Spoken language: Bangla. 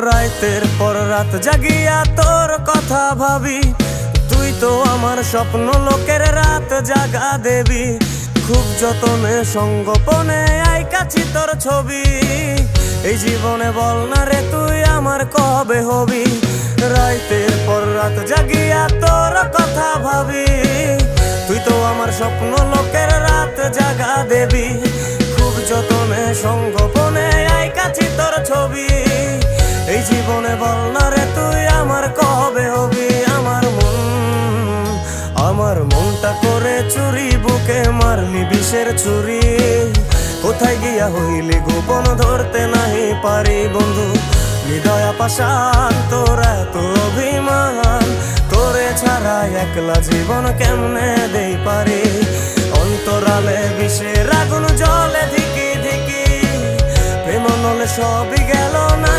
রাতের পর রাত জাগিয়া তোর কথা ভাবি, তুই তো আমার স্বপ্ন লোকের রাত জাগা দেবী। খুব যতনে সঙ্গোপনে আইকাছি তোর ছবি, এই জীবনে বল না রে তুই আমার কবে হবি। রাতের পর রাত জাগিয়া তোর কথা ভাবি, তুই তো আমার স্বপ্ন লোকের রাত জাগা দেবী। খুব যতনে সঙ্গোপনে আইকাছি তোর ছবি, এই জীবনে বল না রে তুই আমার কবে হবি। আমার মনটা করে চুরি, বুকে মারলি বিষের ছুরি। কোথায় গিয়া হইলি গোপন ধরতে নাহি পারি বন্ধু। হৃদয় পাষাণ তোর এত অভিমান, তোরে ছাড়া একলা জীবন কেমনে দেই পারি। অন্তরালে বিষের আগুন জলে ধিকি ধিকি, প্রেম নলে সবই গেল না।